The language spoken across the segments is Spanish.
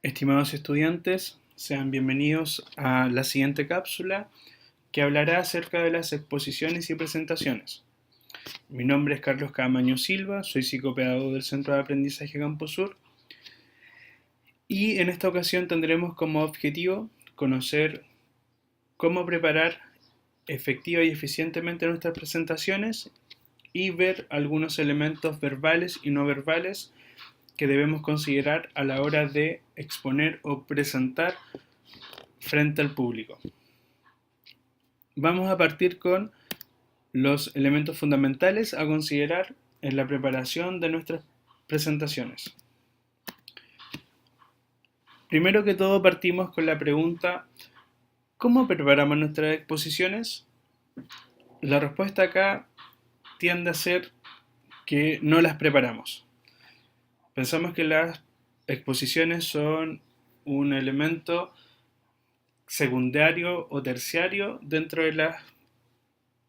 Estimados estudiantes, sean bienvenidos a la siguiente cápsula que hablará acerca de las exposiciones y presentaciones. Mi nombre es Carlos Camaño Silva, soy psicopedagogo del Centro de Aprendizaje Campo Sur y en esta ocasión tendremos como objetivo conocer cómo preparar efectiva y eficientemente nuestras presentaciones y ver algunos elementos verbales y no verbales que debemos considerar a la hora de exponer o presentar frente al público. Vamos a partir con los elementos fundamentales a considerar en la preparación de nuestras presentaciones. Primero que todo partimos con la pregunta: ¿cómo preparamos nuestras exposiciones? La respuesta acá tiende a ser que no las preparamos. Pensamos que las exposiciones son un elemento secundario o terciario dentro de las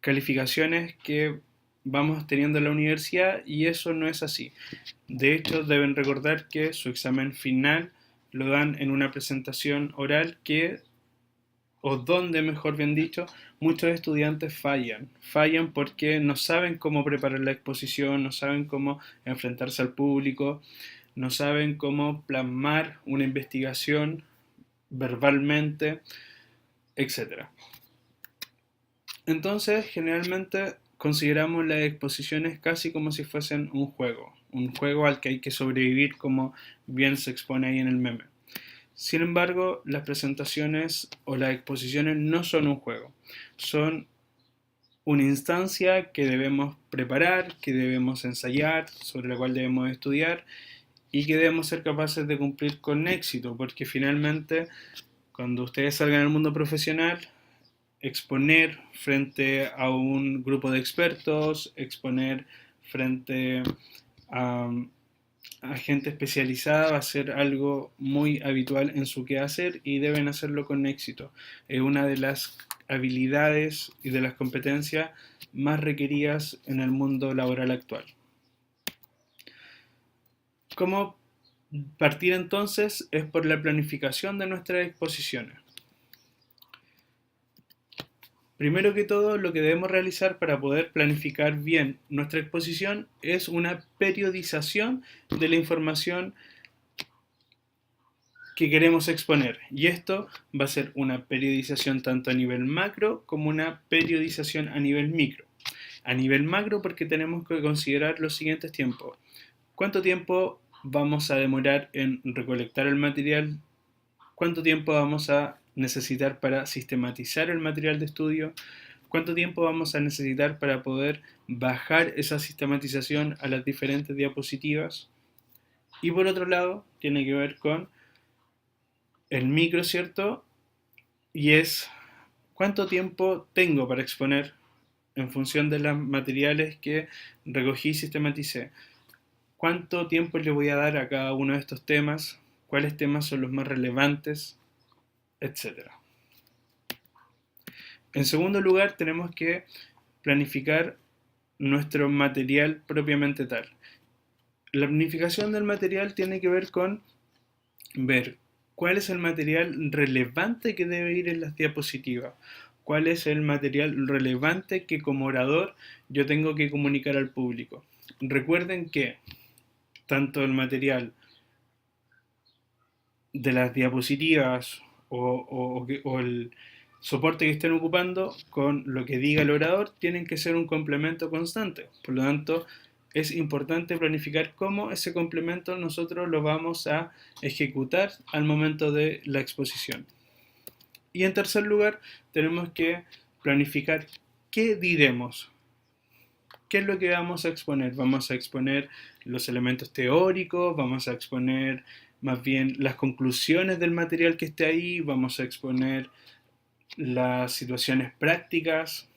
calificaciones que vamos teniendo en la universidad, y eso no es así. De hecho, deben recordar que su examen final lo dan en una presentación oral o donde, mejor bien dicho, muchos estudiantes fallan porque no saben cómo preparar la exposición, no saben cómo enfrentarse al público, no saben cómo plasmar una investigación verbalmente, etcétera. Entonces, generalmente consideramos las exposiciones casi como si fuesen un juego al que hay que sobrevivir, como bien se expone ahí en el meme. Sin embargo, las presentaciones o las exposiciones no son un juego, son una instancia que debemos preparar, que debemos ensayar, sobre la cual debemos estudiar y que debemos ser capaces de cumplir con éxito, porque finalmente, cuando ustedes salgan al mundo profesional, exponer frente a un grupo de expertos, exponer frente a, a gente especializada va a ser algo muy habitual en su quehacer y deben hacerlo con éxito. Es una de las habilidades y de las competencias más requeridas en el mundo laboral actual. ¿Cómo partir entonces? Es por la planificación de nuestras exposiciones. Primero que todo, lo que debemos realizar para poder planificar bien nuestra exposición es una periodización de la información que queremos exponer. Y esto va a ser una periodización tanto a nivel macro como una periodización a nivel micro. A nivel macro, porque tenemos que considerar los siguientes tiempos. ¿Cuánto tiempo vamos a demorar en recolectar el material? ¿Cuánto tiempo vamos a necesitar para sistematizar el material de estudio? ¿Cuánto tiempo vamos a necesitar para poder bajar esa sistematización a las diferentes diapositivas? Y por otro lado, tiene que ver con el micro, ¿cierto? Y es cuánto tiempo tengo para exponer en función de los materiales que recogí y sistematicé. ¿Cuánto tiempo le voy a dar a cada uno de estos temas? ¿Cuáles temas son los más relevantes? Etcétera. En segundo lugar, tenemos que planificar nuestro material propiamente tal. La planificación del material tiene que ver con ver cuál es el material relevante que debe ir en las diapositivas, cuál es el material relevante que como orador yo tengo que comunicar al público. Recuerden que tanto el material de las diapositivas o el soporte que estén ocupando con lo que diga el orador tienen que ser un complemento constante. Por lo tanto, es importante planificar cómo ese complemento nosotros lo vamos a ejecutar al momento de la exposición. Y en tercer lugar, tenemos que planificar qué diremos. ¿Qué es lo que vamos a exponer? Vamos a exponer los elementos teóricos, vamos a exponer más bien las conclusiones del material que esté ahí, vamos a exponer las situaciones prácticas,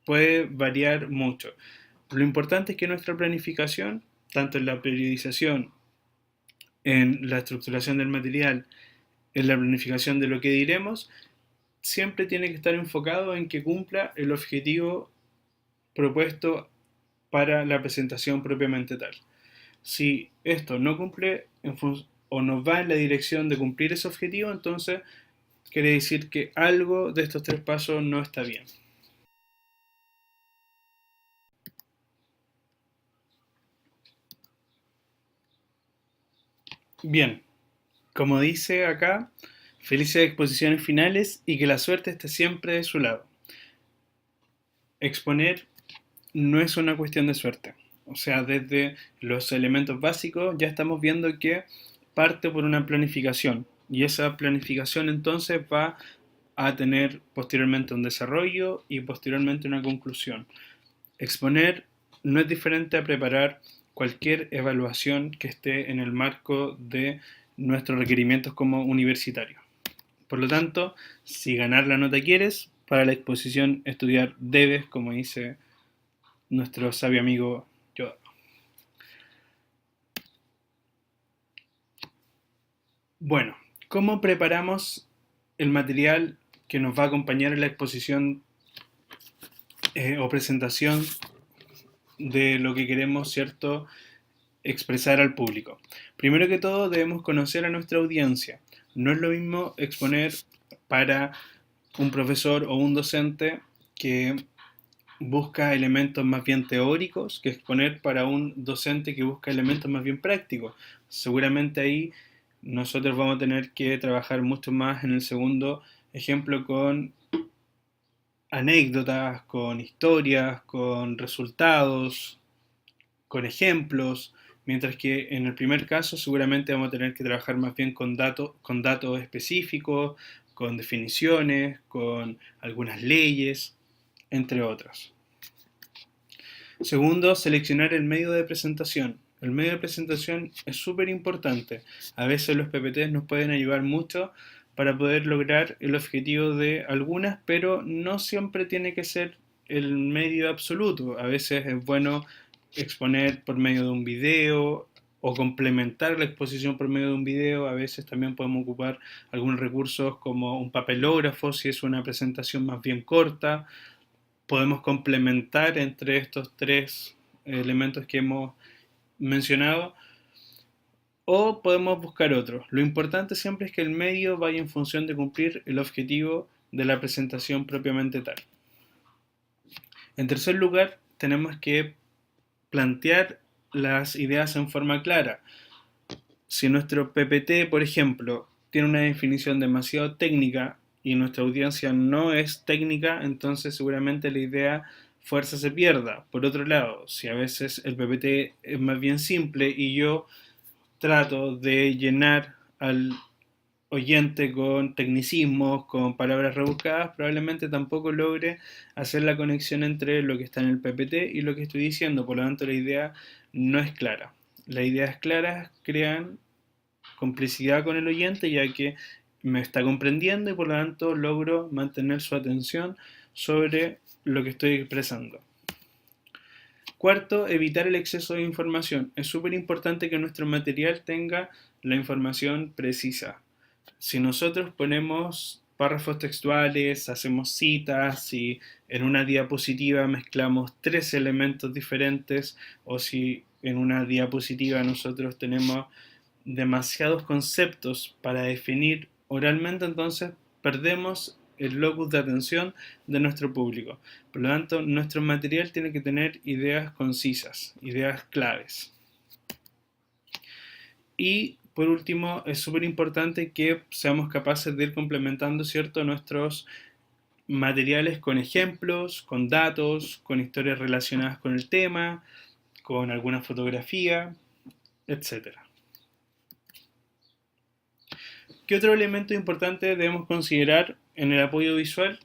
puede variar mucho. Lo importante es que nuestra planificación, tanto en la periodización, en la estructuración del material, en la planificación de lo que diremos, siempre tiene que estar enfocado en que cumpla el objetivo propuesto para la presentación propiamente tal. Si esto no cumple, o no va en la dirección de cumplir ese objetivo, entonces quiere decir que algo de estos tres pasos no está bien. Bien, como dice acá, felices exposiciones finales y que la suerte esté siempre de su lado. Exponer no es una cuestión de suerte. O sea, desde los elementos básicos ya estamos viendo que parte por una planificación y esa planificación entonces va a tener posteriormente un desarrollo y posteriormente una conclusión. Exponer no es diferente a preparar cualquier evaluación que esté en el marco de nuestros requerimientos como universitarios. Por lo tanto, si ganar la nota quieres, para la exposición estudiar debes, como dice nuestro sabio amigo Yoda. Bueno, ¿cómo preparamos el material que nos va a acompañar en la exposición o presentación de lo que queremos, ¿cierto?, expresar al público? Primero que todo, debemos conocer a nuestra audiencia. No es lo mismo exponer para un profesor o un docente que busca elementos más bien teóricos que exponer para un docente que busca elementos más bien prácticos. Seguramente ahí nosotros vamos a tener que trabajar mucho más en el segundo ejemplo con anécdotas, con historias, con resultados, con ejemplos, mientras que en el primer caso seguramente vamos a tener que trabajar más bien con datos específicos, con definiciones, con algunas leyes, entre otras. Segundo, seleccionar el medio de presentación. El medio de presentación es súper importante. A veces los PPTs nos pueden ayudar mucho para poder lograr el objetivo de algunas, pero no siempre tiene que ser el medio absoluto. A veces es bueno exponer por medio de un video o complementar la exposición por medio de un video. A veces también podemos ocupar algunos recursos como un papelógrafo si es una presentación más bien corta. Podemos complementar entre estos tres elementos que hemos mencionado o podemos buscar otros. Lo importante siempre es que el medio vaya en función de cumplir el objetivo de la presentación propiamente tal. En tercer lugar, tenemos que plantear las ideas en forma clara. Si nuestro PPT, por ejemplo, tiene una definición demasiado técnica y nuestra audiencia no es técnica, entonces seguramente la idea fuerza se pierda. Por otro lado, si a veces el PPT es más bien simple y yo trato de llenar al oyente con tecnicismos, con palabras rebuscadas, probablemente tampoco logre hacer la conexión entre lo que está en el PPT y lo que estoy diciendo. Por lo tanto, la idea no es clara. Las ideas claras crean complicidad con el oyente, ya que me está comprendiendo y por lo tanto logro mantener su atención sobre lo que estoy expresando. Cuarto, evitar el exceso de información. Es súper importante que nuestro material tenga la información precisa. Si nosotros ponemos párrafos textuales, hacemos citas, si en una diapositiva mezclamos tres elementos diferentes o si en una diapositiva nosotros tenemos demasiados conceptos para definir oralmente, entonces perdemos el locus de atención de nuestro público. Por lo tanto, nuestro material tiene que tener ideas concisas, ideas claves. Y por último, es súper importante que seamos capaces de ir complementando, ¿cierto?, nuestros materiales con ejemplos, con datos, con historias relacionadas con el tema, con alguna fotografía, etc. ¿Qué otro elemento importante debemos considerar en el apoyo visual?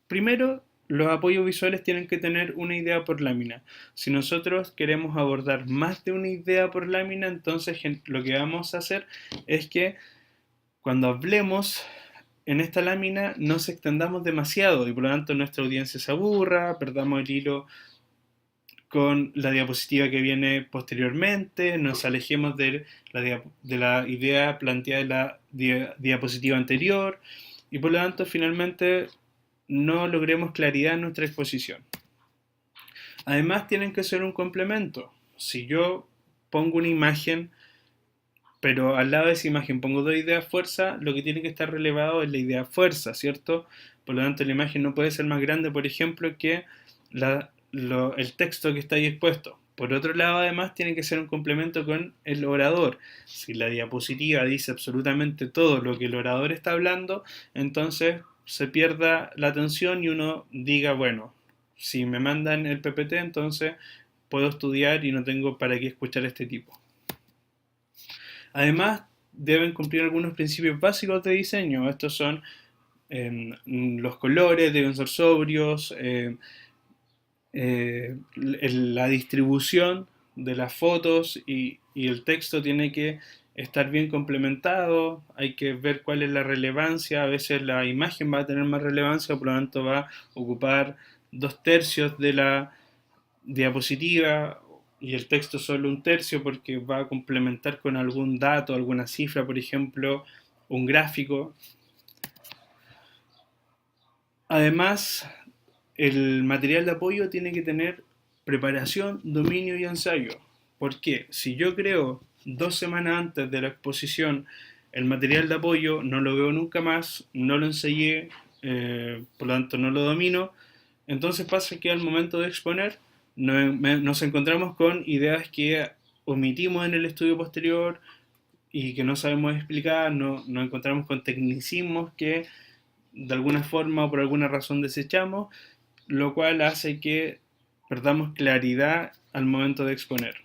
Primero, los apoyos visuales tienen que tener una idea por lámina. Si nosotros queremos abordar más de una idea por lámina, entonces lo que vamos a hacer es que cuando hablemos en esta lámina no nos extendamos demasiado y por lo tanto nuestra audiencia se aburra, perdamos el hilo con la diapositiva que viene posteriormente, nos alejemos de la idea planteada en la diapositiva anterior y por lo tanto finalmente no logremos claridad en nuestra exposición. Además tienen que ser un complemento. Si yo pongo una imagen, pero al lado de esa imagen pongo dos ideas fuerza, lo que tiene que estar relevado es la idea fuerza, ¿cierto? Por lo tanto, la imagen no puede ser más grande, por ejemplo, que el texto que está ahí expuesto. Por otro lado, además, tiene que ser un complemento con el orador. Si la diapositiva dice absolutamente todo lo que el orador está hablando, entonces se pierda la atención y uno diga, bueno, si me mandan el PPT, entonces puedo estudiar y no tengo para qué escuchar a este tipo. Además, deben cumplir algunos principios básicos de diseño. Estos son los colores, deben ser sobrios, la distribución de las fotos y el texto tiene que estar bien complementado, hay que ver cuál es la relevancia, a veces la imagen va a tener más relevancia, por lo tanto va a ocupar 2/3 de la diapositiva y el texto solo 1/3 porque va a complementar con algún dato, alguna cifra, por ejemplo, un gráfico. Además, el material de apoyo tiene que tener preparación, dominio y ensayo. ¿Por qué? Si yo creo 2 semanas antes de la exposición el material de apoyo, no lo veo nunca más, no lo ensayé, por lo tanto no lo domino, entonces pasa que al momento de exponer nos encontramos con ideas que omitimos en el estudio posterior y que no sabemos explicar, nos encontramos con tecnicismos que de alguna forma o por alguna razón desechamos, lo cual hace que perdamos claridad al momento de exponer.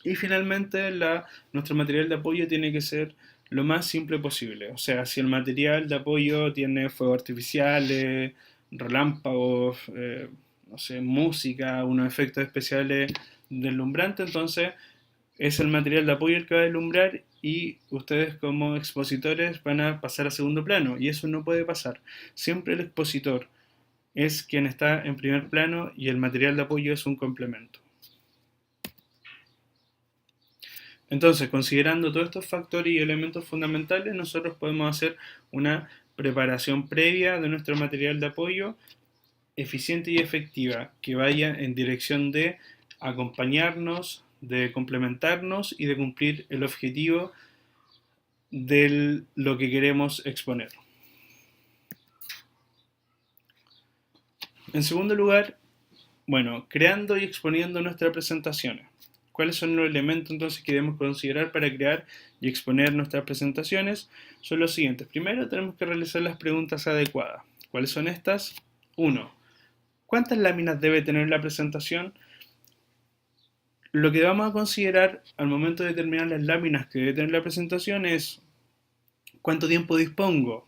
Y finalmente, nuestro material de apoyo tiene que ser lo más simple posible. O sea, si el material de apoyo tiene fuegos artificiales, relámpagos, no sé, música, unos efectos especiales deslumbrantes, entonces es el material de apoyo el que va a deslumbrar y ustedes como expositores van a pasar a segundo plano. Y eso no puede pasar. Siempre el expositor es quien está en primer plano y el material de apoyo es un complemento. Entonces, considerando todos estos factores y elementos fundamentales, nosotros podemos hacer una preparación previa de nuestro material de apoyo eficiente y efectiva que vaya en dirección de acompañarnos, de complementarnos y de cumplir el objetivo de lo que queremos exponer. En segundo lugar, bueno, creando y exponiendo nuestras presentaciones. ¿Cuáles son los elementos entonces que debemos considerar para crear y exponer nuestras presentaciones? Son los siguientes. Primero tenemos que realizar las preguntas adecuadas. ¿Cuáles son estas? 1. ¿Cuántas láminas debe tener la presentación? Lo que vamos a considerar al momento de determinar las láminas que debe tener la presentación es cuánto tiempo dispongo,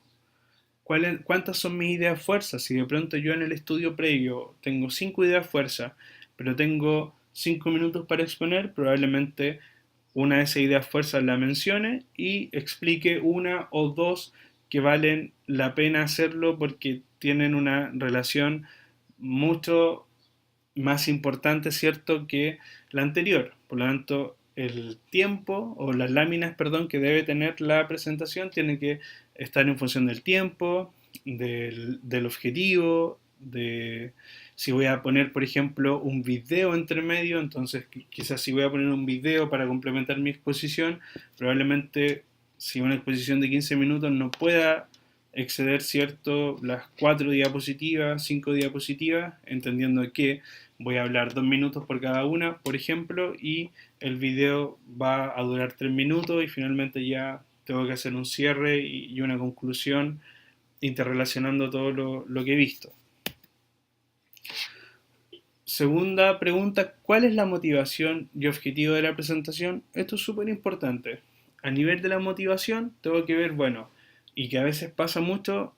cuántas son mis ideas fuerzas. Si de pronto yo en el estudio previo tengo 5 ideas fuerzas, pero tengo 5 minutos para exponer, probablemente una de esas ideas fuerzas la mencione y explique una o dos que valen la pena hacerlo porque tienen una relación mucho más importante, ¿cierto?, que la anterior. Por lo tanto, el tiempo o las láminas, perdón, que debe tener la presentación tiene que estar en función del tiempo, del objetivo, de si voy a poner, por ejemplo, un video entre medio, entonces quizás si voy a poner un video para complementar mi exposición, probablemente si una exposición de 15 minutos no pueda exceder, ¿cierto?, las 4 diapositivas, 5 diapositivas, entendiendo que voy a hablar 2 minutos por cada una, por ejemplo, y el video va a durar 3 minutos y finalmente ya tengo que hacer un cierre y una conclusión interrelacionando todo lo que he visto. Segunda pregunta, ¿cuál es la motivación y objetivo de la presentación? Esto es súper importante. A nivel de la motivación, tengo que ver, bueno, y que a veces pasa mucho,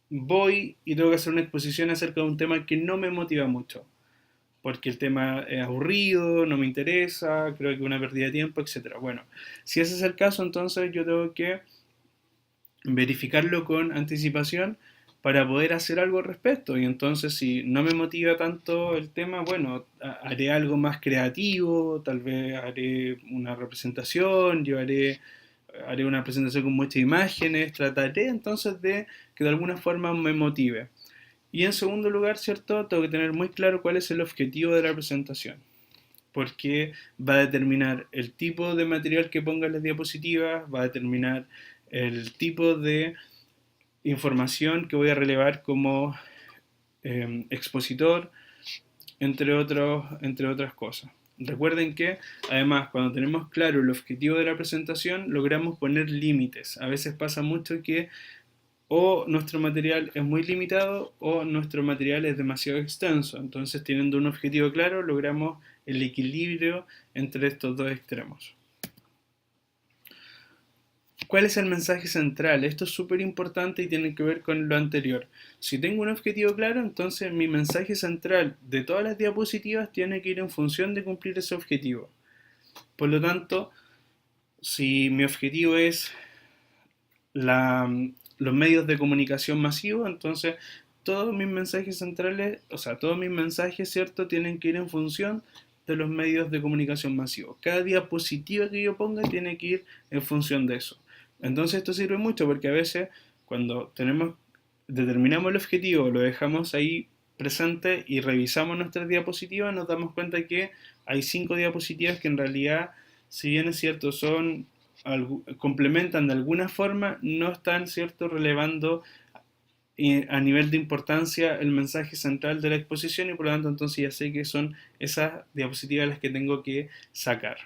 voy y tengo que hacer una exposición acerca de un tema que no me motiva mucho, porque el tema es aburrido, no me interesa, creo que es una pérdida de tiempo, etc. Bueno, si ese es el caso, entonces yo tengo que verificarlo con anticipación para poder hacer algo al respecto. Y entonces, si no me motiva tanto el tema, bueno, haré algo más creativo, tal vez haré una representación, haré una presentación con muchas imágenes, trataré entonces de que de alguna forma me motive. Y en segundo lugar, ¿cierto? Tengo que tener muy claro cuál es el objetivo de la presentación. porque va a determinar el tipo de material que ponga en las diapositivas, va a determinar el tipo de información que voy a relevar como expositor, entre otras cosas. Recuerden que, además, cuando tenemos claro el objetivo de la presentación, logramos poner límites. A veces pasa mucho que o nuestro material es muy limitado o nuestro material es demasiado extenso. Entonces, teniendo un objetivo claro, logramos el equilibrio entre estos dos extremos. ¿Cuál es el mensaje central? Esto es súper importante y tiene que ver con lo anterior. Si tengo un objetivo claro, entonces mi mensaje central de todas las diapositivas tiene que ir en función de cumplir ese objetivo. Por lo tanto, si mi objetivo es la, los medios de comunicación masivos, entonces todos mis mensajes centrales, o sea, todos mis mensajes, ¿cierto?, tienen que ir en función de los medios de comunicación masivos. Cada diapositiva que yo ponga tiene que ir en función de eso. Entonces esto sirve mucho porque a veces cuando determinamos el objetivo, lo dejamos ahí presente y revisamos nuestras diapositivas, nos damos cuenta que hay 5 diapositivas que en realidad, si bien es cierto, complementan de alguna forma, no están, cierto, relevando a nivel de importancia el mensaje central de la exposición y por lo tanto entonces ya sé que son esas diapositivas las que tengo que sacar.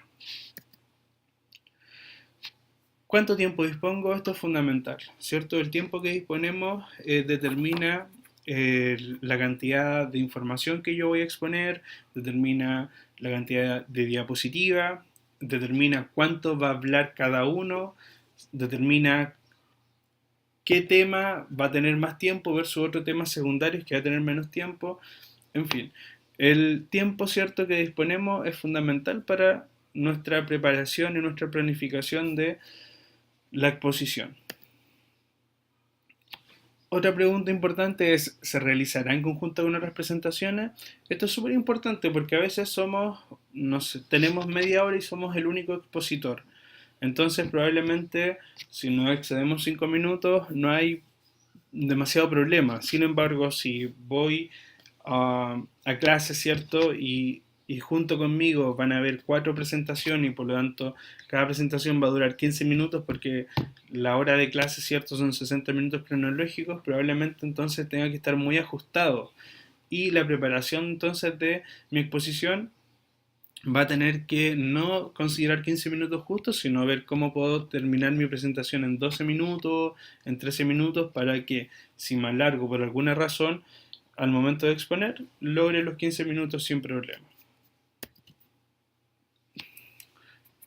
¿Cuánto tiempo dispongo? Esto es fundamental, ¿cierto? El tiempo que disponemos determina la cantidad de información que yo voy a exponer, determina la cantidad de diapositiva, determina cuánto va a hablar cada uno, determina qué tema va a tener más tiempo versus otros temas secundarios que va a tener menos tiempo. En fin, el tiempo cierto que disponemos es fundamental para nuestra preparación y nuestra planificación de la exposición. Otra pregunta importante es, ¿se realizará en conjunto con otras presentaciones? Esto es súper importante porque a veces tenemos media hora y somos el único expositor. Entonces probablemente si no excedemos 5 minutos no hay demasiado problema. Sin embargo, si voy a clase, ¿cierto? Y junto conmigo van a haber 4 presentaciones y por lo tanto cada presentación va a durar 15 minutos porque la hora de clase, ¿cierto? Son 60 minutos cronológicos, probablemente entonces tenga que estar muy ajustado. Y la preparación entonces de mi exposición va a tener que no considerar 15 minutos justos, sino ver cómo puedo terminar mi presentación en 12 minutos, en 13 minutos, para que si me alargo por alguna razón, al momento de exponer, logre los 15 minutos sin problema.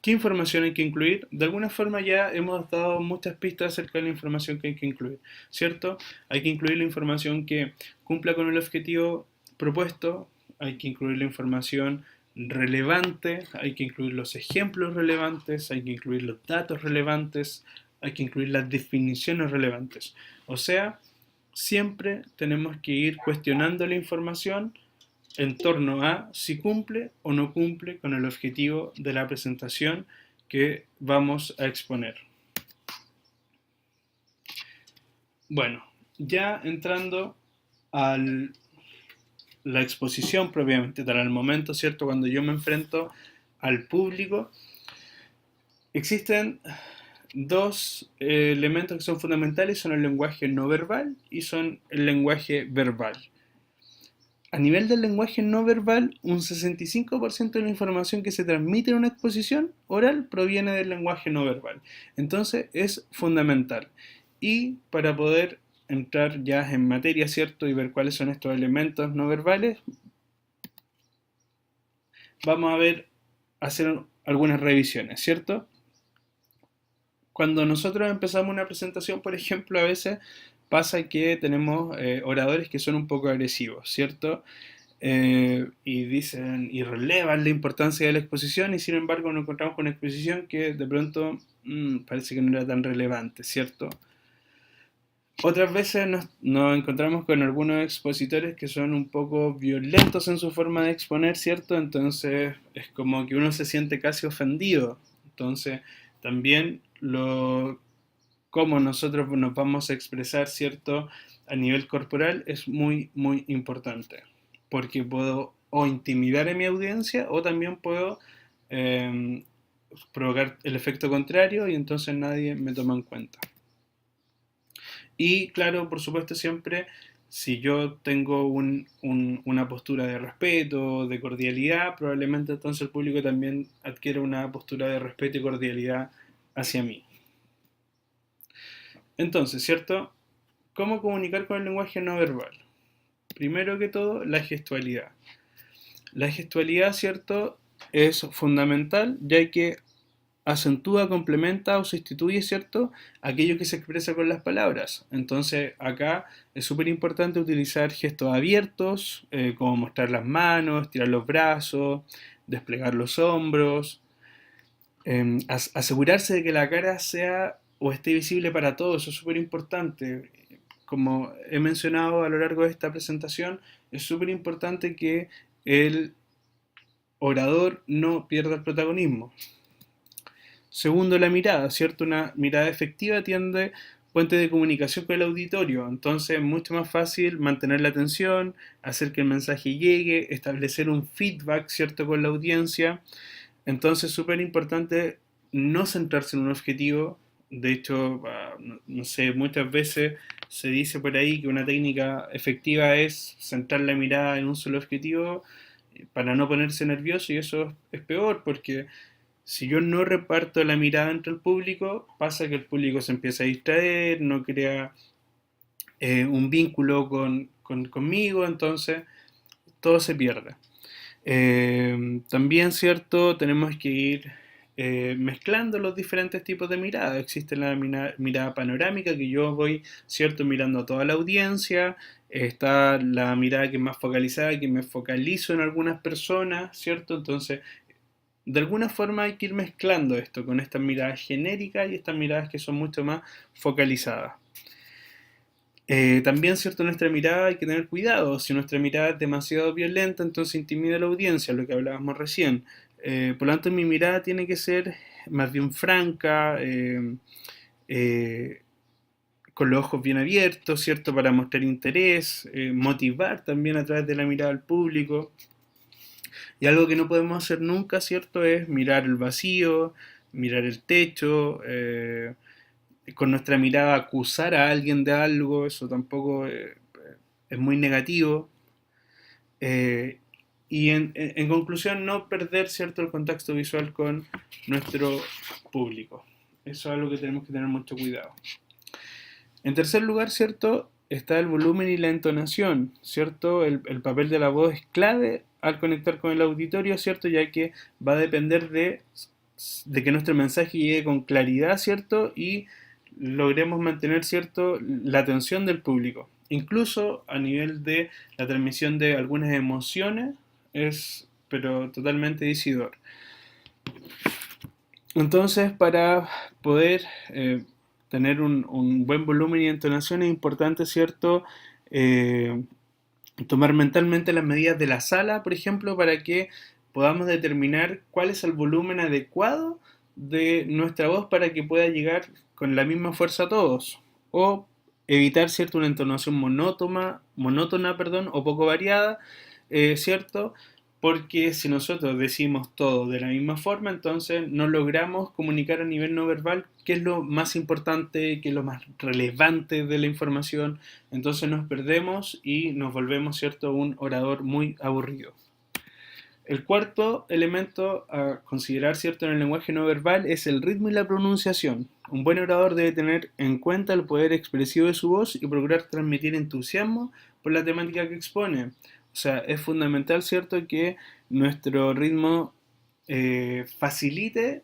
¿Qué información hay que incluir? De alguna forma ya hemos dado muchas pistas acerca de la información que hay que incluir, ¿cierto? Hay que incluir la información que cumpla con el objetivo propuesto, hay que incluir la información relevante, hay que incluir los ejemplos relevantes, hay que incluir los datos relevantes, hay que incluir las definiciones relevantes. O sea, siempre tenemos que ir cuestionando la información en torno a si cumple o no cumple con el objetivo de la presentación que vamos a exponer. Bueno, ya entrando a la exposición propiamente tal, al momento, ¿cierto? Cuando yo me enfrento al público, existen dos elementos que son fundamentales, son el lenguaje no verbal y son el lenguaje verbal. A nivel del lenguaje no verbal, un 65% de la información que se transmite en una exposición oral proviene del lenguaje no verbal. Entonces es fundamental. Y para poder entrar ya en materia, ¿cierto? Y ver cuáles son estos elementos no verbales, vamos a hacer algunas revisiones, ¿cierto? Cuando nosotros empezamos una presentación, por ejemplo, a veces pasa que tenemos oradores que son un poco agresivos, ¿cierto? Y dicen y relevan la importancia de la exposición y sin embargo nos encontramos con una exposición que de pronto parece que no era tan relevante, ¿cierto? Otras veces nos encontramos con algunos expositores que son un poco violentos en su forma de exponer, ¿cierto? Entonces es como que uno se siente casi ofendido. Entonces también cómo nosotros nos vamos a expresar, ¿cierto? A nivel corporal es muy, muy importante. Porque puedo o intimidar a mi audiencia, o también puedo eh, provocar el efecto contrario y entonces nadie me toma en cuenta. Y claro, por supuesto, siempre si yo tengo una postura de respeto, de cordialidad, probablemente entonces el público también adquiere una postura de respeto y cordialidad hacia mí. Entonces, ¿cierto? ¿Cómo comunicar con el lenguaje no verbal? Primero que todo, la gestualidad. La gestualidad, ¿cierto? Es fundamental, ya que acentúa, complementa o sustituye, ¿cierto? Aquello que se expresa con las palabras. Entonces, acá es súper importante utilizar gestos abiertos, como mostrar las manos, tirar los brazos, desplegar los hombros, asegurarse de que la cara sea o esté visible para todos, eso es súper importante. Como he mencionado a lo largo de esta presentación, es súper importante que el orador no pierda el protagonismo. Segundo, la mirada, ¿cierto? Una mirada efectiva tiende puente de comunicación con el auditorio, entonces es mucho más fácil mantener la atención, hacer que el mensaje llegue, establecer un feedback, ¿cierto?, con la audiencia. Entonces, súper importante no centrarse en un objetivo. De hecho, no sé, muchas veces se dice por ahí que una técnica efectiva es centrar la mirada en un solo objetivo para no ponerse nervioso, y eso es peor porque si yo no reparto la mirada entre el público, pasa que el público se empieza a distraer, no crea un vínculo conmigo, entonces todo se pierde. También, ¿cierto? Tenemos que ir mezclando los diferentes tipos de mirada. Existe la mirada panorámica, que yo voy, ¿cierto?, mirando a toda la audiencia. Está la mirada que es más focalizada, que me focalizo en algunas personas, ¿cierto? Entonces, de alguna forma hay que ir mezclando esto con estas miradas genéricas y estas miradas que son mucho más focalizadas. También, ¿cierto? Nuestra mirada hay que tener cuidado. Si nuestra mirada es demasiado violenta, entonces intimida a la audiencia, lo que hablábamos recién. Por lo tanto, mi mirada tiene que ser más bien franca, eh, con los ojos bien abiertos, ¿cierto? Para mostrar interés, motivar también a través de la mirada al público. Y algo que no podemos hacer nunca, ¿cierto? Es mirar el vacío, mirar el techo, con nuestra mirada acusar a alguien de algo, eso tampoco es muy negativo. Eh, y en conclusión, no perder, ¿cierto?, el contacto visual con nuestro público. Eso es algo que tenemos que tener mucho cuidado. En tercer lugar, ¿cierto?, está el volumen y la entonación, ¿cierto? El papel de la voz es clave al conectar con el auditorio, ¿cierto? Ya que va a depender de que nuestro mensaje llegue con claridad, ¿cierto? Y logremos mantener, ¿cierto?, la atención del público. Incluso a nivel de la transmisión de algunas emociones, es pero totalmente decidor. Entonces, para poder tener un buen volumen y entonación es importante, ¿cierto?, Eh, tomar mentalmente las medidas de la sala, por ejemplo, para que podamos determinar cuál es el volumen adecuado de nuestra voz para que pueda llegar con la misma fuerza a todos. O evitar, ¿cierto?, una entonación monótona, perdón, o poco variada, ¿cierto? Porque si nosotros decimos todo de la misma forma, entonces no logramos comunicar a nivel no verbal qué es lo más importante, qué es lo más relevante de la información. Entonces nos perdemos y nos volvemos, ¿cierto?, un orador muy aburrido. El cuarto elemento a considerar, ¿cierto?, en el lenguaje no verbal es el ritmo y la pronunciación. Un buen orador debe tener en cuenta el poder expresivo de su voz y procurar transmitir entusiasmo por la temática que expone. O sea, es fundamental, ¿cierto?, que nuestro ritmo facilite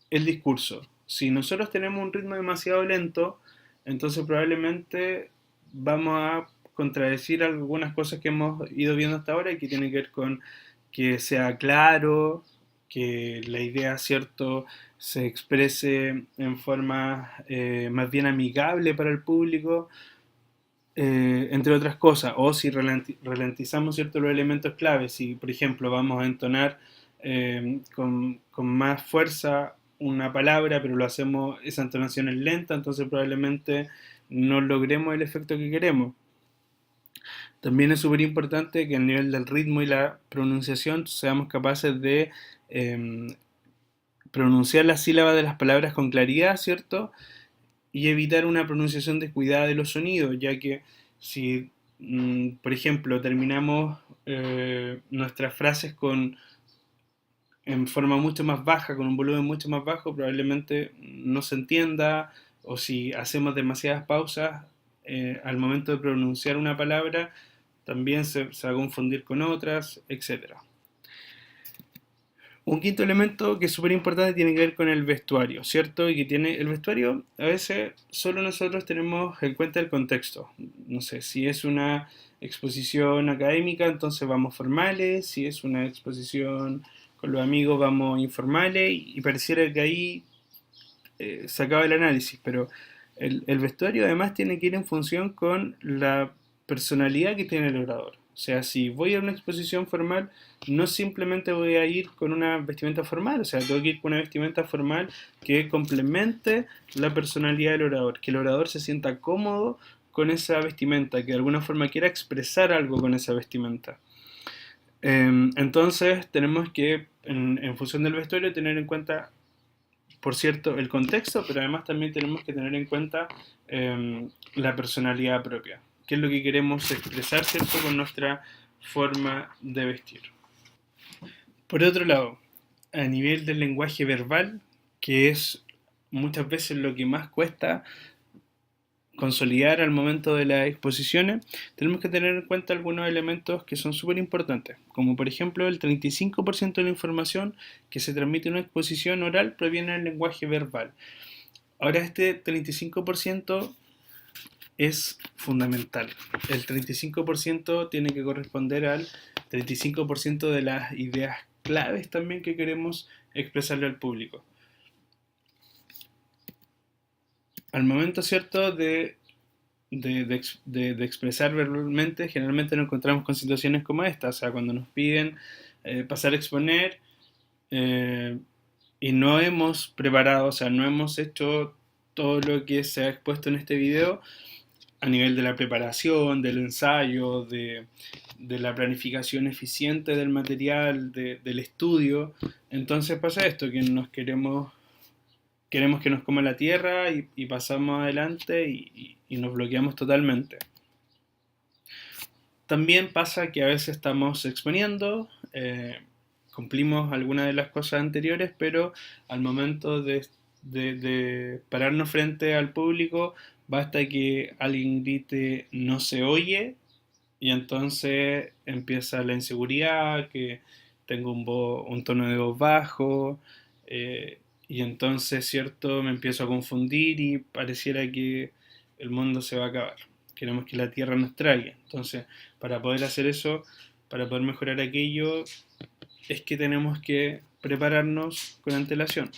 el discurso. Si nosotros tenemos un ritmo demasiado lento, entonces probablemente vamos a contradecir algunas cosas que hemos ido viendo hasta ahora y que tienen que ver con que sea claro, que la idea, ¿cierto?, se exprese en forma más bien amigable para el público, entre otras cosas. O si ralentizamos, ¿cierto?, los elementos claves, si por ejemplo vamos a entonar con más fuerza una palabra, pero lo hacemos, esa entonación es lenta, entonces probablemente no logremos el efecto que queremos. También es súper importante que a nivel del ritmo y la pronunciación seamos capaces de em, pronunciar las sílabas de las palabras con claridad, ¿cierto? Y evitar una pronunciación descuidada de los sonidos, ya que si, por ejemplo, terminamos nuestras frases en forma mucho más baja, con un volumen mucho más bajo, probablemente no se entienda, o si hacemos demasiadas pausas al momento de pronunciar una palabra, también se va a confundir con otras, etcétera. Un quinto elemento que es súper importante tiene que ver con el vestuario, ¿cierto? Y que tiene el vestuario, a veces solo nosotros tenemos en cuenta el contexto. No sé, si es una exposición académica, entonces vamos formales, si es una exposición con los amigos, vamos informales, y pareciera que ahí se acaba el análisis, pero el vestuario además tiene que ir en función con la personalidad que tiene el orador. O sea, si voy a una exposición formal, no simplemente voy a ir con una vestimenta formal, o sea, tengo que ir con una vestimenta formal que complemente la personalidad del orador, que el orador se sienta cómodo con esa vestimenta, que de alguna forma quiera expresar algo con esa vestimenta. Entonces, tenemos que, en función del vestuario, tener en cuenta, por cierto, el contexto, pero además también tenemos que tener en cuenta la personalidad propia, qué es lo que queremos expresar, ¿cierto?, con nuestra forma de vestir. Por otro lado, a nivel del lenguaje verbal, que es muchas veces lo que más cuesta consolidar al momento de las exposiciones, tenemos que tener en cuenta algunos elementos que son súper importantes, como por ejemplo el 35% de la información que se transmite en una exposición oral proviene del lenguaje verbal. Ahora este 35% es fundamental. El 35% tiene que corresponder al 35% de las ideas claves también que queremos expresarle al público. Al momento, ¿cierto?, de expresar verbalmente, generalmente nos encontramos con situaciones como esta, o sea, cuando nos piden pasar a exponer eh, y no hemos preparado, o sea, no hemos hecho todo lo que se ha expuesto en este video a nivel de la preparación, del ensayo, de la planificación eficiente del material, del estudio. Entonces pasa esto, que queremos que nos coma la tierra y pasamos adelante y nos bloqueamos totalmente. También pasa que a veces estamos exponiendo, cumplimos algunas de las cosas anteriores, pero al momento de pararnos frente al público, basta que alguien grite no se oye y entonces empieza la inseguridad, que tengo un tono de voz bajo, y entonces, ¿cierto? Me empiezo a confundir y pareciera que el mundo se va a acabar. Queremos que la Tierra nos trague. Entonces, para poder hacer eso, para poder mejorar aquello, es que tenemos que prepararnos con antelación.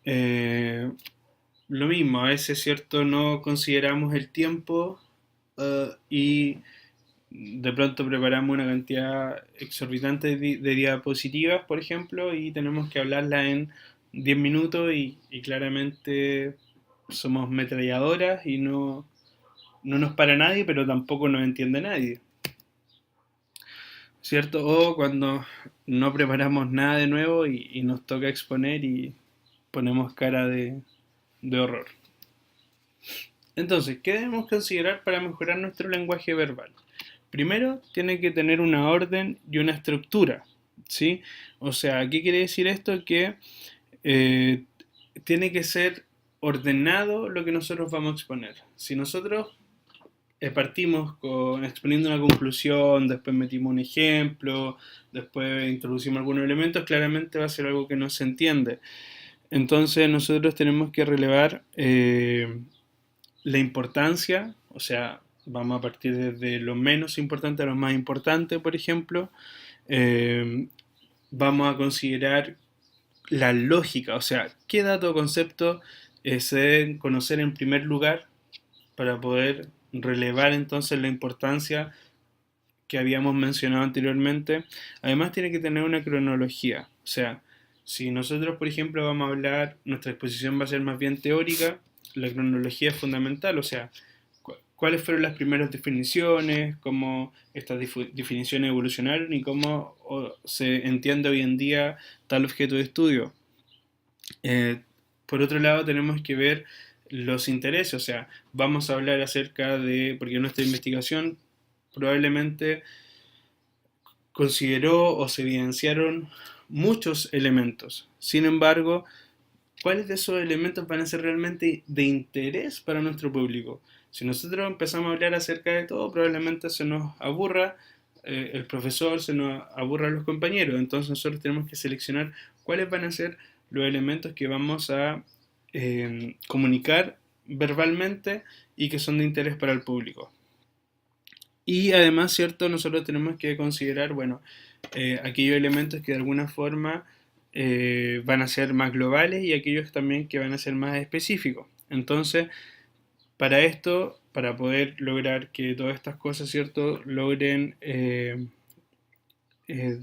Eh, lo mismo, a veces, ¿cierto? No consideramos el tiempo y de pronto preparamos una cantidad exorbitante de diapositivas, por ejemplo, y tenemos que hablarla en 10 minutos y claramente somos metralladoras y no nos para nadie, pero tampoco nos entiende nadie, ¿cierto? O cuando no preparamos nada de nuevo y nos toca exponer y ponemos cara de horror. Entonces, ¿qué debemos considerar para mejorar nuestro lenguaje verbal? Primero, tiene que tener una orden y una estructura, ¿sí? O sea, ¿qué quiere decir esto? Que eh, tiene que ser ordenado lo que nosotros vamos a exponer. Si nosotros partimos exponiendo una conclusión, después metimos un ejemplo, después introducimos algunos elementos, claramente va a ser algo que no se entiende. Entonces nosotros tenemos que relevar la importancia, o sea, vamos a partir desde lo menos importante a lo más importante, por ejemplo. Eh, Vamos a considerar la lógica, o sea, qué dato o concepto se deben conocer en primer lugar para poder relevar entonces la importancia que habíamos mencionado anteriormente. Además tiene que tener una cronología, o sea, si nosotros, por ejemplo, vamos a hablar, nuestra exposición va a ser más bien teórica, la cronología es fundamental, o sea, cuáles fueron las primeras definiciones, cómo estas definiciones evolucionaron y cómo se entiende hoy en día tal objeto de estudio. Eh, por otro lado, tenemos que ver los intereses, o sea, vamos a hablar acerca de, porque nuestra investigación probablemente consideró o se evidenciaron muchos elementos. Sin embargo, ¿cuáles de esos elementos van a ser realmente de interés para nuestro público? Si nosotros empezamos a hablar acerca de todo, probablemente se nos aburra el profesor, se nos aburra los compañeros. Entonces nosotros tenemos que seleccionar cuáles van a ser los elementos que vamos a comunicar verbalmente y que son de interés para el público. Y además, ¿cierto? Nosotros tenemos que considerar, bueno, aquellos elementos que de alguna forma van a ser más globales y aquellos también que van a ser más específicos. Entonces, para esto, para poder lograr que todas estas cosas, ¿cierto?, logren de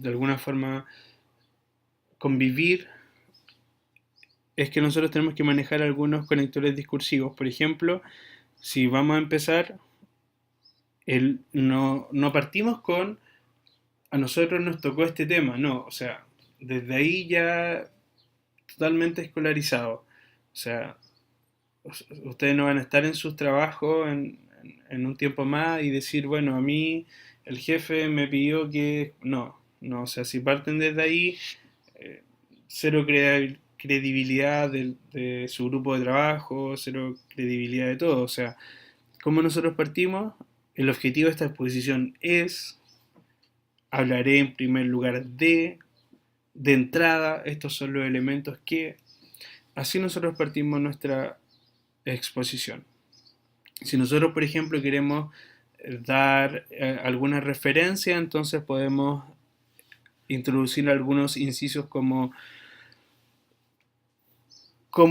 alguna forma convivir, es que nosotros tenemos que manejar algunos conectores discursivos. Por ejemplo, si vamos a empezar, no partimos con a nosotros nos tocó este tema, no, o sea, desde ahí ya totalmente escolarizado. O sea, ustedes no van a estar en sus trabajos en un tiempo más y decir, bueno, a mí el jefe me pidió que... No, no, o sea, si parten desde ahí, eh, cero credibilidad de su grupo de trabajo, cero credibilidad de todo. O sea, como nosotros partimos, el objetivo de esta exposición es, hablaré en primer lugar de entrada, estos son los elementos que, así nosotros partimos nuestra exposición. Si nosotros, por ejemplo, queremos dar alguna referencia, entonces podemos introducir algunos incisos como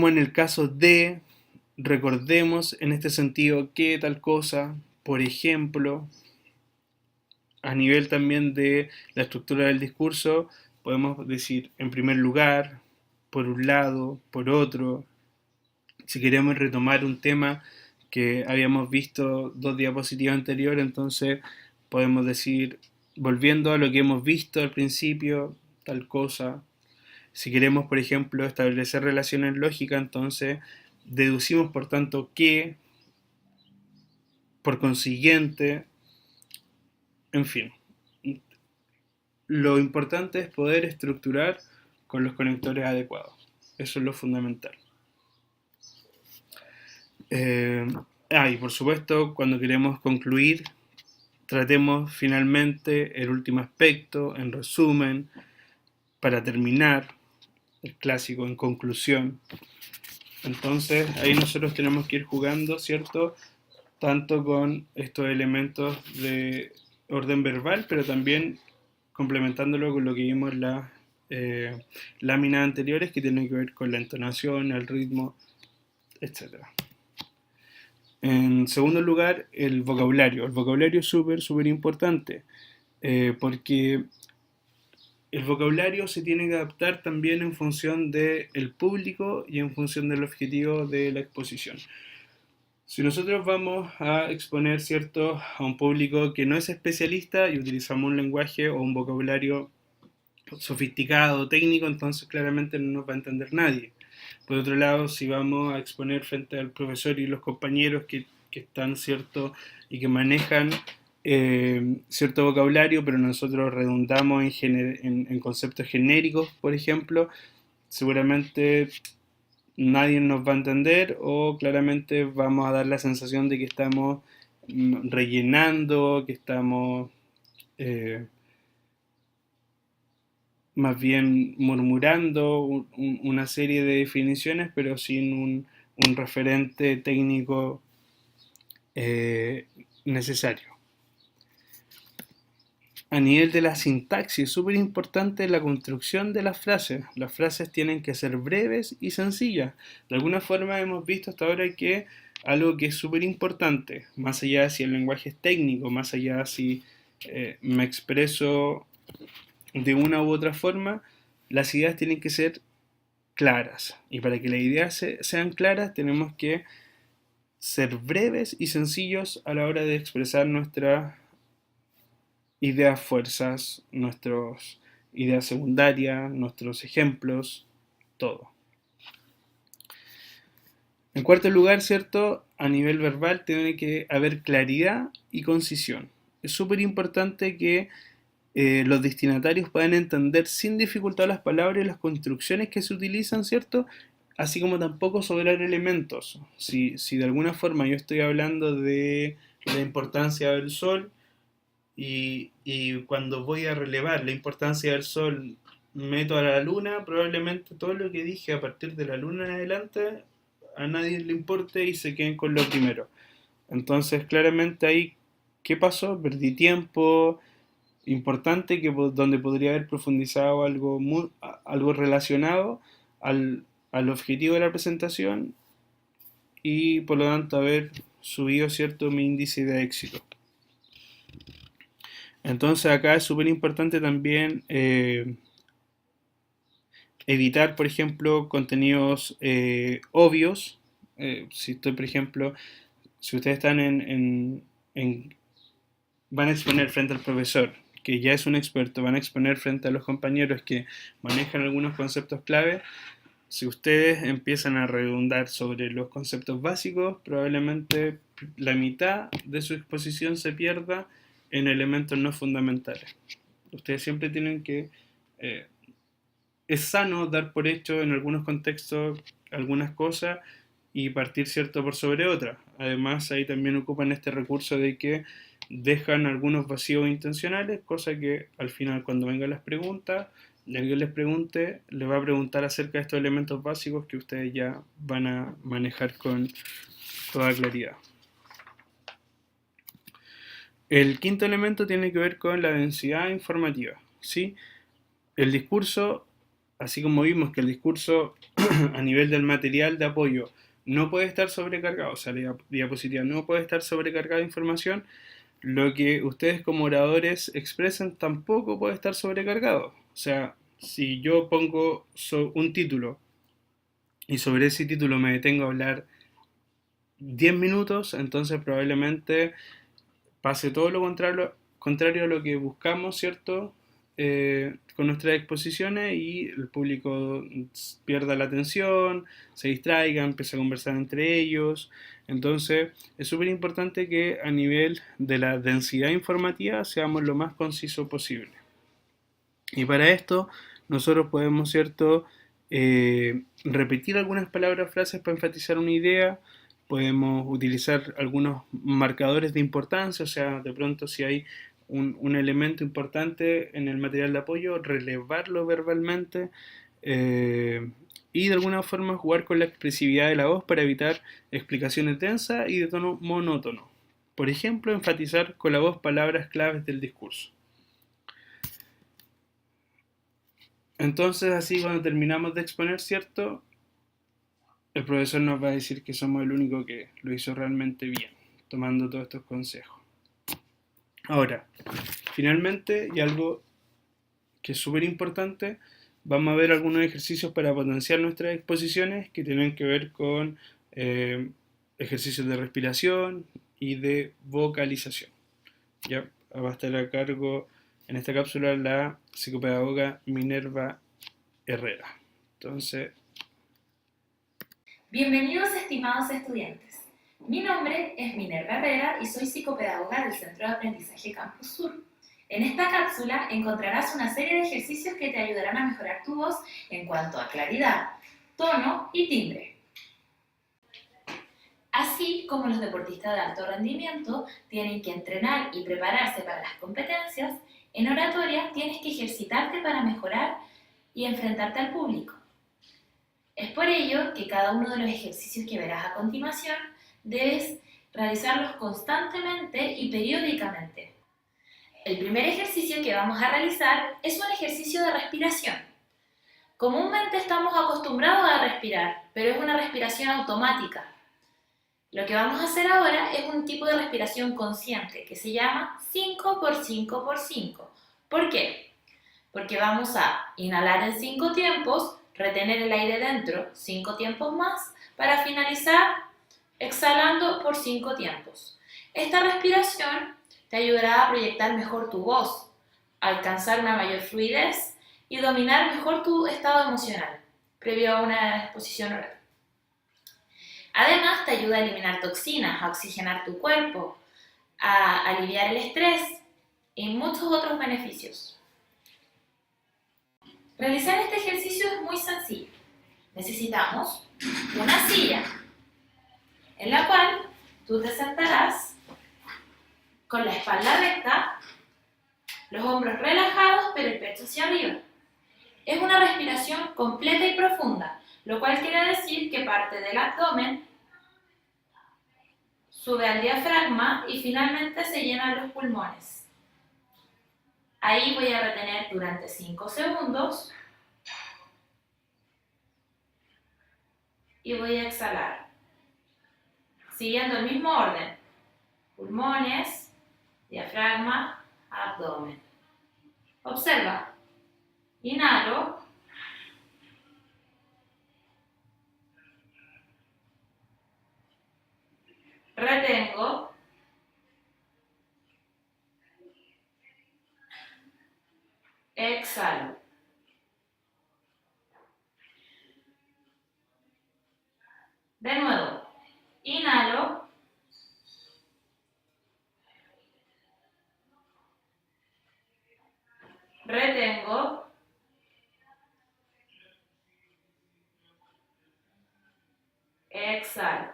en el caso de, recordemos en este sentido que tal cosa, por ejemplo, a nivel también de la estructura del discurso, podemos decir en primer lugar, por un lado, por otro. Si queremos retomar un tema que habíamos visto dos diapositivas anteriores, entonces podemos decir, volviendo a lo que hemos visto al principio, tal cosa. Si queremos, por ejemplo, establecer relaciones lógicas, entonces deducimos por tanto que, por consiguiente, en fin. Lo importante es poder estructurar con los conectores adecuados. Eso es lo fundamental. Y por supuesto, cuando queremos concluir, tratemos finalmente el último aspecto, en resumen, para terminar, el clásico, en conclusión. Entonces, ahí nosotros tenemos que ir jugando, ¿cierto? Tanto con estos elementos de orden verbal, pero también complementándolo con lo que vimos en las láminas anteriores, que tienen que ver con la entonación, el ritmo, etc. En segundo lugar, el vocabulario. El vocabulario es súper, súper importante, porque el vocabulario se tiene que adaptar también en función del público y en función del objetivo de la exposición. Si nosotros vamos a exponer, ¿cierto?, a un público que no es especialista y utilizamos un lenguaje o un vocabulario sofisticado, técnico, entonces claramente no nos va a entender nadie. Por otro lado, si vamos a exponer frente al profesor y los compañeros que están, ¿cierto?, y que manejan cierto vocabulario, pero nosotros redundamos en conceptos genéricos, por ejemplo, seguramente nadie nos va a entender o claramente vamos a dar la sensación de que estamos rellenando, que estamos eh, más bien murmurando una serie de definiciones, pero sin un referente técnico necesario. A nivel de la sintaxis, es súper importante la construcción de las frases. Las frases tienen que ser breves y sencillas. De alguna forma hemos visto hasta ahora que algo que es súper importante, más allá de si el lenguaje es técnico, más allá de si me expreso de una u otra forma, las ideas tienen que ser claras. Y para que las ideas sean claras, tenemos que ser breves y sencillos a la hora de expresar nuestras ideas fuerzas, nuestras ideas secundarias, nuestros ejemplos, todo. En cuarto lugar, ¿cierto? A nivel verbal tiene que haber claridad y concisión. Es súper importante que los destinatarios puedan entender sin dificultad las palabras y las construcciones que se utilizan, ¿cierto? Así como tampoco sobrar elementos. Si de alguna forma yo estoy hablando de la importancia del sol y cuando voy a relevar la importancia del sol meto a la luna, probablemente todo lo que dije a partir de la luna en adelante a nadie le importe y se queden con lo primero. Entonces, claramente ahí, ¿qué pasó? Perdí tiempo importante donde podría haber profundizado algo relacionado al objetivo de la presentación y por lo tanto haber subido cierto mi índice de éxito. Entonces acá es súper importante también evitar, por ejemplo, contenidos obvios. Si estoy, por ejemplo, si ustedes están van a exponer frente al profesor, que ya es un experto, van a exponer frente a los compañeros que manejan algunos conceptos clave. Si ustedes empiezan a redundar sobre los conceptos básicos, probablemente la mitad de su exposición se pierda en elementos no fundamentales. Ustedes siempre tienen que... es sano dar por hecho en algunos contextos algunas cosas y partir cierto por sobre otras. Además, ahí también ocupan este recurso de que dejan algunos vacíos intencionales, cosa que al final cuando vengan las preguntas, y alguien les pregunte, les va a preguntar acerca de estos elementos básicos que ustedes ya van a manejar con toda claridad. El quinto elemento tiene que ver con la densidad informativa, ¿sí? El discurso, así como vimos que el discurso a nivel del material de apoyo no puede estar sobrecargado, o sea, la diapositiva no puede estar sobrecargada de información, lo que ustedes como oradores expresen tampoco puede estar sobrecargado. O sea, si yo pongo un título y sobre ese título me detengo a hablar 10 minutos, entonces probablemente pase todo lo contrario a lo que buscamos, ¿cierto? Con nuestras exposiciones y el público pierda la atención, se distraiga, empieza a conversar entre ellos. Entonces es súper importante que a nivel de la densidad informativa seamos lo más conciso posible. Y para esto nosotros podemos, ¿cierto? Repetir algunas palabras, frases para enfatizar una idea, podemos utilizar algunos marcadores de importancia, o sea, de pronto si hay un elemento importante en el material de apoyo, relevarlo verbalmente y de alguna forma jugar con la expresividad de la voz para evitar explicaciones densas y de tono monótono. Por ejemplo, enfatizar con la voz palabras claves del discurso. Entonces, así cuando terminamos de exponer, ¿cierto? El profesor nos va a decir que somos el único que lo hizo realmente bien, tomando todos estos consejos. Ahora, finalmente, y algo que es súper importante, vamos a ver algunos ejercicios para potenciar nuestras exposiciones que tienen que ver con ejercicios de respiración y de vocalización. Ya va a estar a cargo en esta cápsula la psicopedagoga Minerva Herrera. Entonces, bienvenidos estimados estudiantes. Mi nombre es Minerva Herrera y soy psicopedagoga del Centro de Aprendizaje Campus Sur. En esta cápsula encontrarás una serie de ejercicios que te ayudarán a mejorar tu voz en cuanto a claridad, tono y timbre. Así como los deportistas de alto rendimiento tienen que entrenar y prepararse para las competencias, en oratoria tienes que ejercitarte para mejorar y enfrentarte al público. Es por ello que cada uno de los ejercicios que verás a continuación debes realizarlos constantemente y periódicamente. El primer ejercicio que vamos a realizar es un ejercicio de respiración. Comúnmente estamos acostumbrados a respirar, pero es una respiración automática. Lo que vamos a hacer ahora es un tipo de respiración consciente que se llama 5x5x5. ¿Por qué? Porque vamos a inhalar en 5 tiempos, retener el aire dentro 5 tiempos más para finalizar exhalando por 5 tiempos. Esta respiración te ayudará a proyectar mejor tu voz, a alcanzar una mayor fluidez y dominar mejor tu estado emocional previo a una exposición oral. Además, te ayuda a eliminar toxinas, a oxigenar tu cuerpo, a aliviar el estrés y muchos otros beneficios. Realizar este ejercicio es muy sencillo. Necesitamos una silla en la cual tú te sentarás con la espalda recta, los hombros relajados pero el pecho hacia arriba. Es una respiración completa y profunda, lo cual quiere decir que parte del abdomen sube al diafragma y finalmente se llenan los pulmones. Ahí voy a retener durante 5 segundos y voy a exhalar, siguiendo el mismo orden: pulmones, diafragma, abdomen. Observa. Inhalo. Retengo. Exhalo. De nuevo. Inhalo. Retengo. Exhalo.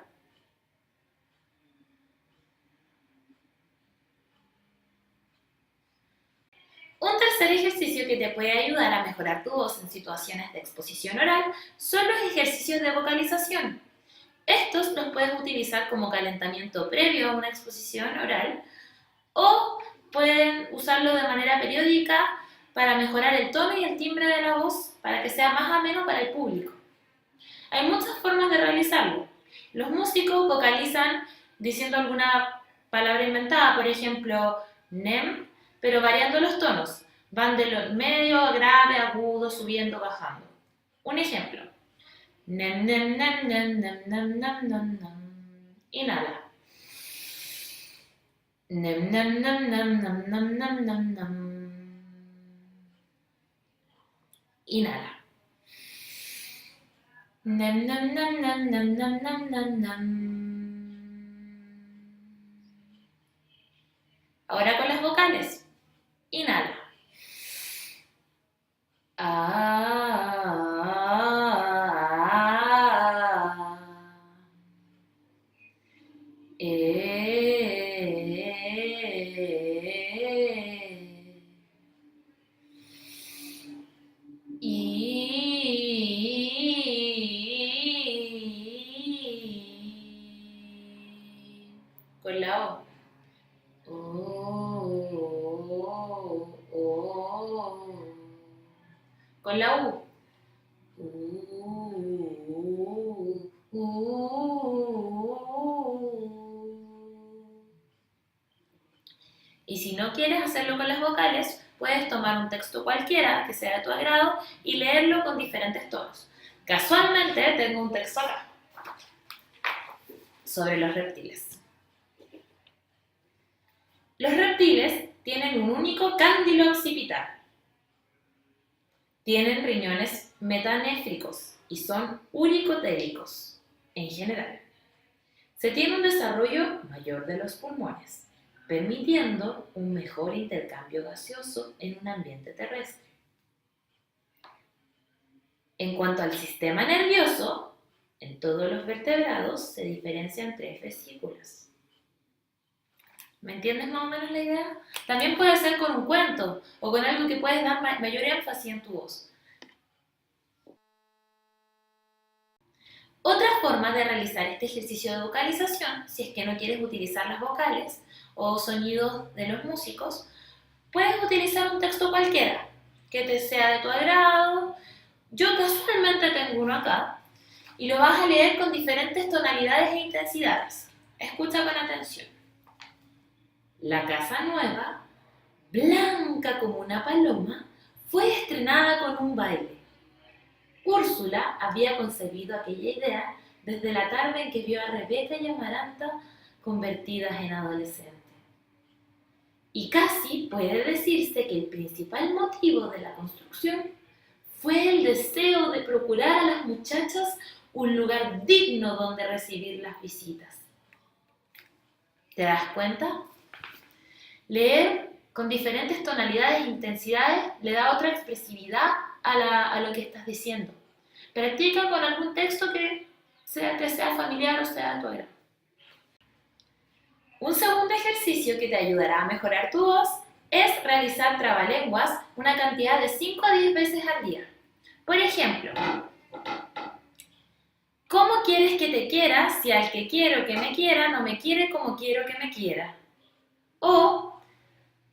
Un tercer ejercicio que te puede ayudar a mejorar tu voz en situaciones de exposición oral son los ejercicios de vocalización. Estos los puedes utilizar como calentamiento previo a una exposición oral o pueden usarlo de manera periódica para mejorar el tono y el timbre de la voz para que sea más ameno para el público. Hay muchas formas de realizarlo. Los músicos vocalizan diciendo alguna palabra inventada, por ejemplo, nem, pero variando los tonos. Van de lo medio a grave, agudo, subiendo, bajando. Un ejemplo. Nem, nem, nem, nem, nem, nem, nem, nem, nem. Inhala. Nem, nem, nem, nem, nem, nem, nem, nem, nem. Inhala. Nem, nem, nem, nem, nem, nem, nem, nem, nem. Ahora con las vocales. Inhala. Con la O. Con la U. Y si no quieres hacerlo con las vocales, puedes tomar un texto cualquiera que sea de tu agrado y leerlo con diferentes tonos. Casualmente tengo un texto acá sobre los reptiles. Los reptiles tienen un único cándilo occipital. Tienen riñones metanéfricos y son uricotéricos en general. Se tiene un desarrollo mayor de los pulmones, permitiendo un mejor intercambio gaseoso en un ambiente terrestre. En cuanto al sistema nervioso, en todos los vertebrados se diferencian 3 vesículas. ¿Me entiendes más o menos la idea? También puede ser con un cuento o con algo que puedes dar mayor énfasis en tu voz. Otra forma de realizar este ejercicio de vocalización, si es que no quieres utilizar las vocales o sonidos de los músicos, puedes utilizar un texto cualquiera que te sea de tu agrado. Yo casualmente tengo uno acá y lo vas a leer con diferentes tonalidades e intensidades. Escucha con atención. La casa nueva, blanca como una paloma, fue estrenada con un baile. Úrsula había concebido aquella idea desde la tarde en que vio a Rebeca y Amaranta convertidas en adolescentes. Y casi puede decirse que el principal motivo de la construcción fue el deseo de procurar a las muchachas un lugar digno donde recibir las visitas. ¿Te das cuenta? Leer con diferentes tonalidades e intensidades le da otra expresividad a lo que estás diciendo. Practica con algún texto que sea familiar o sea de tu agrado. Un segundo ejercicio que te ayudará a mejorar tu voz es realizar trabalenguas una cantidad de 5 a 10 veces al día. Por ejemplo, ¿cómo quieres que te quiera si al que quiero que me quiera no me quiere como quiero que me quiera? O,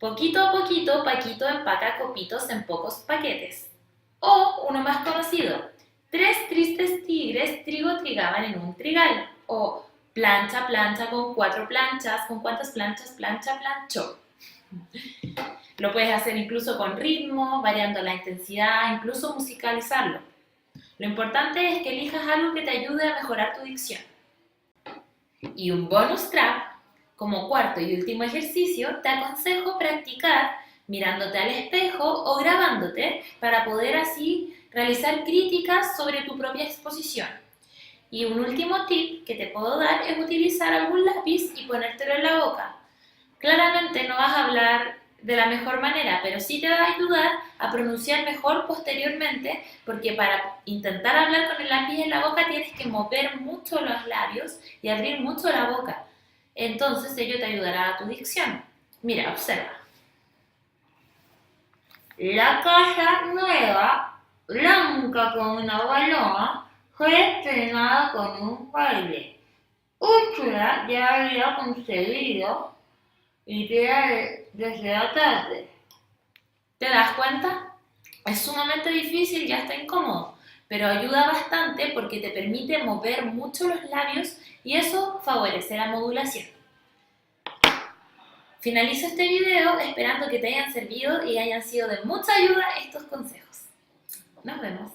poquito a poquito, Paquito empaca copitos en pocos paquetes. O, uno más conocido, 3 tristes tigres trigo trigaban en un trigal. O, plancha, plancha con 4 planchas. ¿Con cuántas planchas? Plancha, planchó. Lo puedes hacer incluso con ritmo, variando la intensidad, incluso musicalizarlo. Lo importante es que elijas algo que te ayude a mejorar tu dicción. Y un bonus track, como cuarto y último ejercicio, te aconsejo practicar mirándote al espejo o grabándote para poder así realizar críticas sobre tu propia exposición. Y un último tip que te puedo dar es utilizar algún lápiz y ponértelo en la boca. Claramente no vas a hablar de la mejor manera, pero sí te va a ayudar a pronunciar mejor posteriormente, porque para intentar hablar con el lápiz en la boca tienes que mover mucho los labios y abrir mucho la boca. Entonces ello te ayudará a tu dicción. Mira, observa. La casa nueva, blanca con una baloma, fue estrenada con un baile. Úrsula ya había conseguido idea desde la tarde. ¿Te das cuenta? Es sumamente difícil y hasta incómodo, pero ayuda bastante porque te permite mover mucho los labios y eso favorece la modulación. Finalizo este video esperando que te hayan servido y hayan sido de mucha ayuda estos consejos. Nos vemos.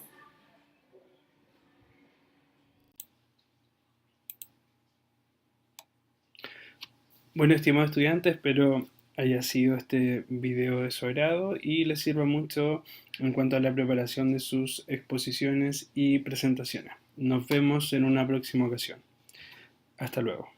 Bueno, estimados estudiantes, espero haya sido este video de su agrado y les sirva mucho en cuanto a la preparación de sus exposiciones y presentaciones. Nos vemos en una próxima ocasión. Hasta luego.